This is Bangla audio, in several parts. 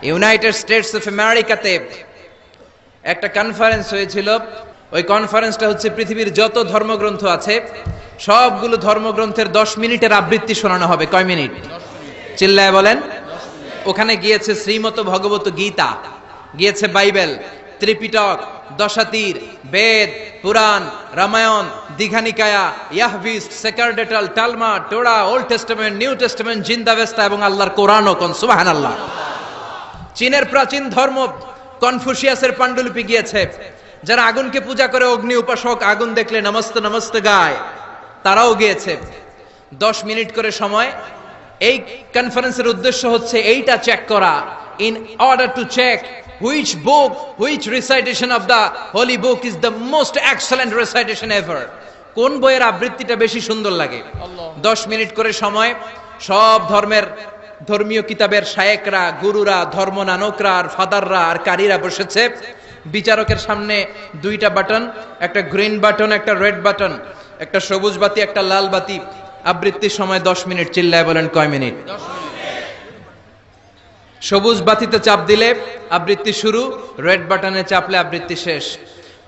ইউনাইটেড স্টেটস অফ আমেরিকাতে একটা কনফারেন্স হয়েছিল। ওই কনফারেন্সটা হচ্ছে পৃথিবীর যত ধর্মগ্রন্থ আছে সবগুলো ধর্মগ্রন্থের 10 মিনিটের আবৃত্তি শোনানো হবে। কয় মিনিট? চিল্লায় বলেন। ওখানে গিয়েছে শ্রীমত ভগবত গীতা, গিয়েছে বাইবেল, ত্রিপিটক, দশাতীর, বেদ, পুরাণ, রামায়ণ, দীঘানিকায়া, ইয়াহভিস্ট, সেকারডেটাল, টালমা, Torah, old testament, new testament, Zend Avesta এবং আল্লাহর কোরআনও। কোন সুবহানাল্লাহ। চীনের প্রাচীন ধর্ম কনফুসিয়াসের পাণ্ডুলিপি গিয়েছে। যারা আগুনকে পূজা করে, অগ্নি উপাসক, আগুন দেখলে নমস্তে নমস্তে গায়, তারাও গিয়েছে। 10 মিনিট করে সময়। এই কনফারেন্সের উদ্দেশ্য হচ্ছে এইটা চেক করা, in order to check which book, which recitation of the holy book is the most excellent recitation ever. কোন বইয়ের আবৃত্তিটা বেশি সুন্দর লাগে। 10 মিনিট করে সময়। সব ধর্মের ধর্মীয় কিতাবের শায়েকরা, গুরুরা, ধর্মনানকরা আর ফাদাররা আর কারীরা বসেছে। বিচারকের সামনে 2টা বাটন, একটা গ্রিন বাটন, একটা রেড বাটন, একটা সবুজ বাতি, একটা লাল বাতি। আবৃত্তির সময় 10 মিনিট। চিল্লায় বলেন কয় মিনিট? সবুজ বাতিতে চাপ দিলে আবৃত্তি শুরু, রেড বাটনে চাপলে আবৃত্তি শেষ।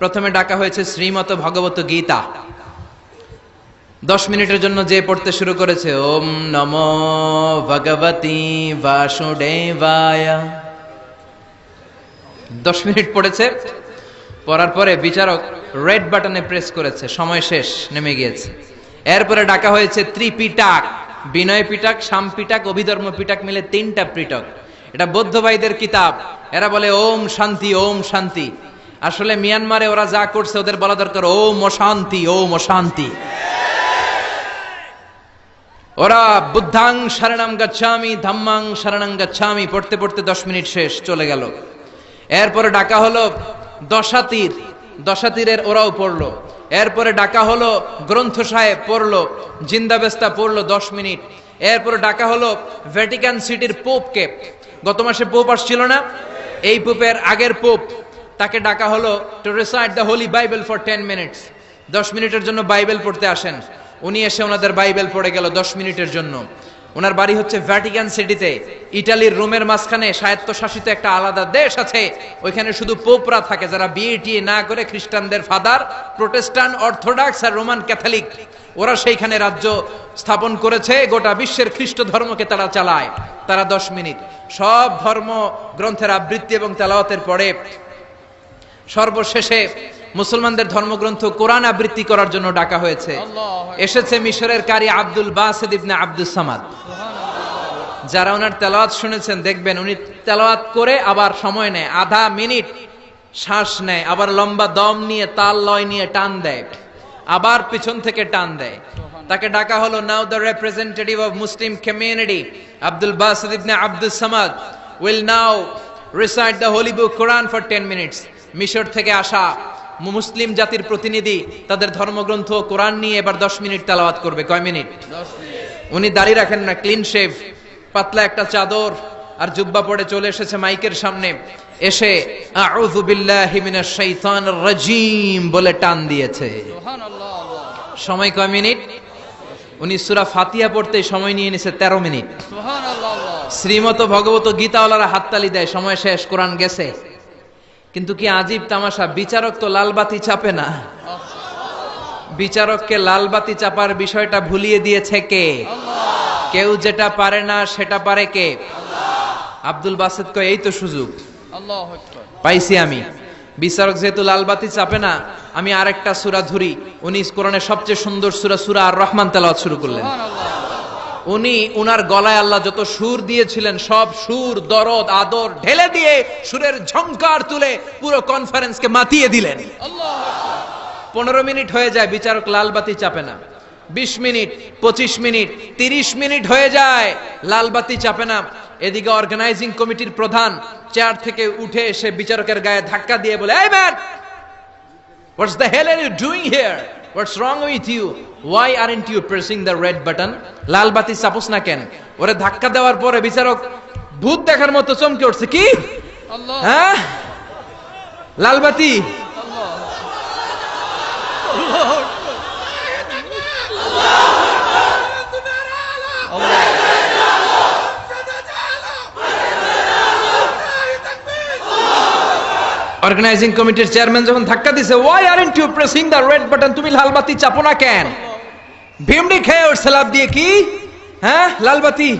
প্রথমে ডাকা হয়েছে শ্রীমত ভগবত গীতা। 10 মিনিটের জন্য যে পড়তে শুরু করেছে, ওম নমো ভগবতি বাসুদেবায়। 10 মিনিট পড়েছে। পড়ার পরে বিচারক রেড বাটনে প্রেস করেছে, সময় শেষ, নেমে গিয়েছে। এরপরে ডাকা হয়েছে ত্রিপিটক, বিনয় পিটক, শাম পিটক, অভিধর্ম পিটক মিলে 3টা পিটক। এটা বৌদ্ধ ভাইদের কিতাব। এরা বলে ওম শান্তি, ওম শান্তি। আসলে মিয়ানমারে ওরা যা করছে ওদের বলা দরকার ওম অশান্তি, ওম অশান্তি। ওরা বুদ্ধাং শরণং গচ্ছামি, ধাম্মাং শরণং গচ্ছামি পড়তে পড়তে 10 মিনিট শেষ, চলে গেল। এরপরে ডাকা হলো দশাতীর, দশাতীরের ওরাও পড়লো। এরপরে ডাকা হলো গ্রন্থ সাহেব, পড়লো। জিন্দাবেস্তা পড়লো 10 মিনিট। এরপরে ডাকা হলো ভ্যাটিকান সিটির পোপকে। গত মাসে পোপ আসছিল না? এই পোপের আগের পোপ, তাকে ডাকা হলো to recite the Holi Bible for 10 minutes. 10 মিনিটের জন্য বাইবেল পড়তে আসেন। উনি এসে ওনাদের বাইবেল পড়ে গেল 10 মিনিটের জন্য। ওনার বাড়ি হচ্ছে ভ্যাটিকান সিটিতে, ইটালির রোমের মাঝখানে স্বায়ত্তশাসিত একটা আলাদা দেশ আছে। ওইখানে শুধু পোপরা থাকে, যারা বিয়ে টিয়ে না করে, খ্রিস্টানদের ফাদার, প্রোটেস্টান্ট, অর্থোডক্স আর রোমান ক্যাথলিক, ওরা সেইখানে রাজ্য স্থাপন করেছে। গোটা বিশ্বের খ্রিস্ট ধর্মকে তারা চালায়। তারা 10 মিনিট সব ধর্ম গ্রন্থের আবৃত্তি এবং তেলাওয়াতের পরে সর্বশেষে মুসলমানদের ধর্মগ্রন্থ কোরআন আবৃত্তি করার জন্য ডাকা হয়েছে। এসেছে মিশরের কারি Abdul Basit ibn Abdus Samad. যারা ওনার তেলাওয়াত শুনেছেন দেখবেন উনি তেলাওয়াত করে আবার সময় নেয়, আধা মিনিট শ্বাস নেয়, আবার লম্বা দম নিয়ে তাল লয় নিয়ে টান দেয়, আবার পিছন থেকে টান দেয়। তাকে ডাকা হলো now the representative of Muslim community Abdul Basit ibn Abdus Samad will now recite the holy book Quran for 10 minutes. মিশর থেকে আসা মুসলিম জাতির প্রতিনিধি তাদের ধর্মগ্রন্থ কোরআন নিয়ে এবার 10 মিনিট তেলাওয়াত করবে। কয় মিনিট? 10 মিনিট। উনি দাড়ি রাখেন না, ক্লিন শেভ, পাতলা একটা চাদর আর জুব্বা পরে চলে এসেছে মাইকের সামনে। এসে আউযু বিল্লাহি মিনাশ শাইতানির রাজিম বলে টান দিয়েছে। সুবহানাল্লাহ। সময় কয় মিনিট? উনি সূরা ফাতিহা পড়তে সময় নিয়ে নিছে 13 মিনিট। সুবহানাল্লাহ। শ্রীমত ভগবত গীতাওয়ালারা হাততালি দেয়, সময় শেষ, কোরআন গেছে। কিন্তু কি আজীব তামাশা, বিচারক তো লালবাতি চাপে না। বিচারককে লালবাতি চাপার বিষয়টা ভুলিয়ে দিয়েছে কে? আল্লাহ। কেউ যেটা পারে না সেটা পারে কে? আল্লাহ। আব্দুল বাসিত কয় এই তো সুযোগ, আল্লাহু আকবার, পাইছি আমি। বিচারক যেহেতু লালবাতি চাপে না, আমি আরেকটা সূরা ধরি। উনি কোরআনের সবচেয়ে সুন্দর সূরা, সূরা আর রহমান তেলাওয়াত শুরু করলেন। উনি উনার গলায় আল্লাহ যত সুর দিয়েছিলেন সব সুর, দরদ, আদর ঢেলে দিয়ে সুরের ঝংকার তুলে পুরো কনফারেন্সকে মাতিয়ে দিলেন। 15 মিনিট হয়ে যায়, বিচারক লালবাতি চাপে না। 20 মিনিট, 25 মিনিট, 30 মিনিট হয়ে যায়, লালবাতি চাপে না। এদিকে অর্গানাইজিং কমিটির প্রধান চেয়ার থেকে উঠে এসে বিচারকের গায়ে ধাক্কা দিয়ে বলে, এই man, what's the hell are you doing here? What's wrong with you? Why aren't you pressing the red button? লাল বাতি চাপোস না কেন? ওরে ধাক্কা দেওয়ার পরে বিচারক ভূত দেখার মতো চমকে উঠছে। কি? আল্লাহ। হ্যাঁ, লাল বাতি। আল্লাহ। অর্গানাইজিং কমিটির চেয়ারম্যান যখন ধাক্কা দিছে, why aren't you pressing the red button, তুমি লাল বাতি চাপো না কেন? ভিমডি খেয়ে ওর সালাপ দিয়ে, কি হ্যাঁ লাল বাতি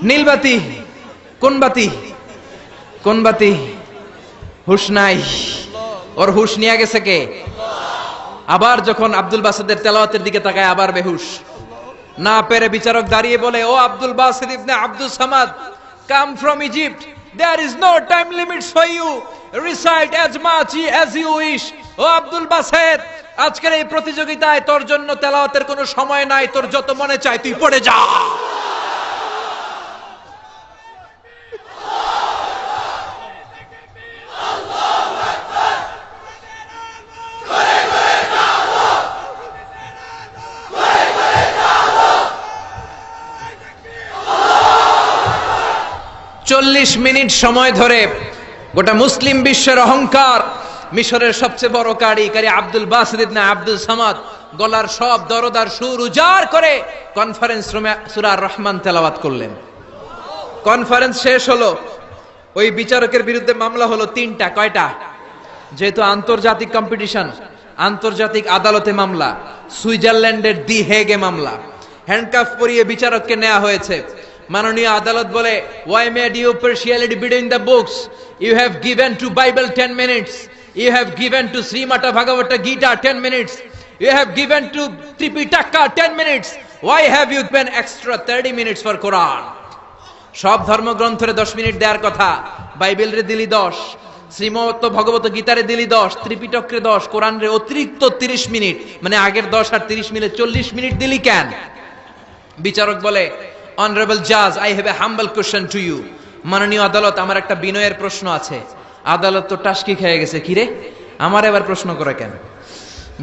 নীল বাতি, কোন বাতি কোন বাতি? হুশ নাই, ওর হুশ নিয়ে গেছে কে? আবার যখন আব্দুল বাসিদের তেলাওয়াতের দিকে তাকায় আবার বেহুশ। না পেরে বিচারক দাঁড়িয়ে বলে, O Abdul Basit ibn Abdul Samad, come from Egypt, there is no time limits for you, recite as much as you wish. O Abdul Basit, আজকের এই প্রতিযোগিতায় তোর জন্য তেলাওয়াতের কোনো সময় নাই, তোর যত মনে চায় তুই পড়ে যা। চল্লিশ মিনিট সময় ধরে গোটা মুসলিম বিশ্বের অহংকার, মিশরের সবচেয়ে বড় কারি Abdul Basit ibn Abdul Samad গলার সব দরদার সুর উজাড় করে কনফারেন্স রুমে সূরা আর রহমান তেলাওয়াত করলেন। কনফারেন্স শেষ হলো, ওই বিচারকের বিরুদ্ধে মামলা হলো তিনটা। কয়টা? যেহেতু আন্তর্জাতিক কম্পিটিশন, আন্তর্জাতিক আদালতে মামলা, সুইজারল্যান্ডের দি হেগে মামলা। হ্যান্ডকাফ পরিয়ে বিচারককে নেওয়া হয়েছে। মাননীয় আদালত বলে, why made you partiality between the books? You have given to Bible 10 minutes, you have given to Srimata Bhagavata Gita 10 minutes, you have given to Tripitaka 10 minutes, why have you given extra 30 minutes for Quran? সব ধর্মগ্রন্থরে 10 মিনিট দেওয়ার কথা, বাইবেলরে দিলি 10, শ্রীমত ভগবত গীতারে দিলি 10, ত্রিপিটকরে 10, কোরআনরে অতিরিক্ত 30 মিনিট, মানে আগের 10 আর 30 মিলে 40 মিনিট দিলি কেন? বিচারক বলে, অনারেবল জাজ, I have a humble question to you. মাননীয় আদালত, আমার একটা বিনয়ের প্রশ্ন আছে। আদালত তো টাসকি খেয়ে গেছে, কিরে আমার এবার প্রশ্ন করে কেন?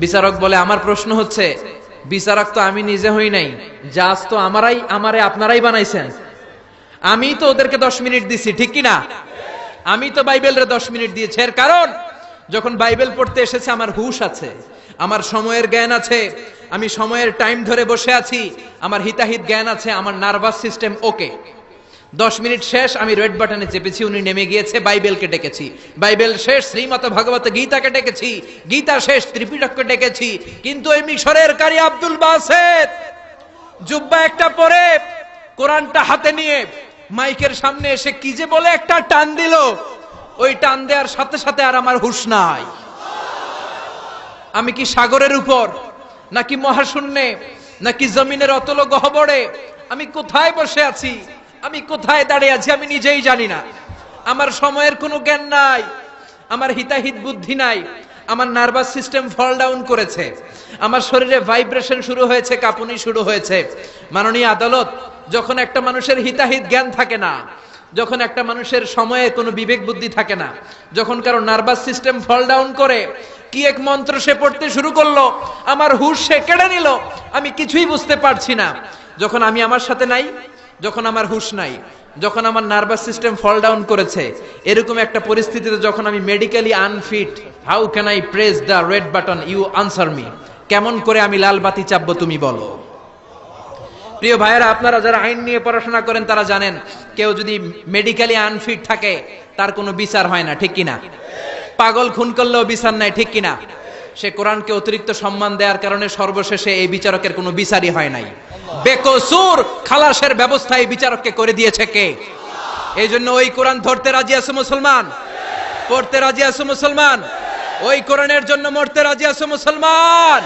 বিচারক বলে, আমার প্রশ্ন হচ্ছে, বিচারক তো আমি নিজে হই নাই, জাজ তো আমারে আপনারাই বানাইছেন। আমি তো ওদেরকে 10 মিনিট দিছি, ঠিক কি না? আমি তো বাইবেলরে 10 মিনিট দিয়েছি। এর কারণ, যখন বাইবেল পড়তে এসেছে আমার হুশ আছে, আমার সময়ের জ্ঞান আছে, আমি সময়ের টাইম ধরে বসে আছি, আমার হিতাহিত জ্ঞান আছে, আমার নার্ভাস সিস্টেম ওকে। 10 মিনিট শেষ, আমি রেড বাটনে চেপেছি, উনি নেমে গিয়েছে, বাইবেলকে ডেকেছি, বাইবেল শেষ, শ্রীমত ভগবত গীতাকে ডেকেছি, গীতা শেষ, ত্রিপিটককে ডেকেছি। কিন্তু ওই মিশরের কারি আব্দুল বাসিদ জুব্বা একটা পরে কোরআনটা হাতে নিয়ে মাইকের সামনে এসে কি যে বলে একটা টান দিল, ওই টান দেওয়ার সাথে সাথে আর আমার হুঁশ নাই। আমি কি সাগরের উপর, নাকি মহাশূন্যে, নাকি জমিনের অতল গহ্বরে? আমি কোথায় বসে আছি, আমি কোথায় দাঁড়িয়ে আছি, আমি নিজেই জানি না। আমার সময়ের কোনো জ্ঞান নাই, আমার হিতাহিত বুদ্ধি নাই, আমার নার্ভাস সিস্টেম ফল ডাউন করেছে, আমার শরীরে ভাইব্রেশন শুরু হয়েছে, কাঁপুনি শুরু হয়েছে। মাননীয় আদালত, যখন একটা মানুষের হিতাহিত জ্ঞান থাকে না, যখন একটা মানুষের সময়ে কোনো বিবেক বুদ্ধি থাকে না, যখন কারো নার্ভাস সিস্টেম ফল ডাউন করে, কি এক মন্ত্র সে পড়তে শুরু করলো, আমার হুঁশ সে কেড়ে নিল, আমি কিছুই বুঝতে পারছি না। যখন আমি আমার সাথে নাই, যখন আমার হুঁশ নাই, যখন আমার নার্ভাস সিস্টেম ফল ডাউন করেছে, এরকম একটা পরিস্থিতিতে যখন আমি medically unfit, how can I press the red button? You answer me. কেমন করে আমি লাল বাতি চাপবো তুমি বলো? প্রিয় ভাইয়েরা, আপনারা যারা আইন নিয়ে পড়াশোনা করেন তারা জানেন, কেউ যদি মেডিকেলি আনফিট থাকে তার কোনো বিচার হয় না, ঠিক কিনা? পাগল খুন করলেও বিচার নাই, ঠিক কিনা? সে কোরআনকে অতিরিক্ত সম্মান দেওয়ার কারণে সর্বশেষে এই বিচারকের কোনো বিচারই হয় নাই। বেকসুর খালাসের ব্যবস্থা এই বিচারককে করে দিয়েছে কে? এই জন্য ওই কোরআন ধরতে রাজি আছে মুসলমান, পড়তে রাজি আছে মুসলমান, ওই কোরআনের জন্য মরতে রাজি আছে মুসলমান।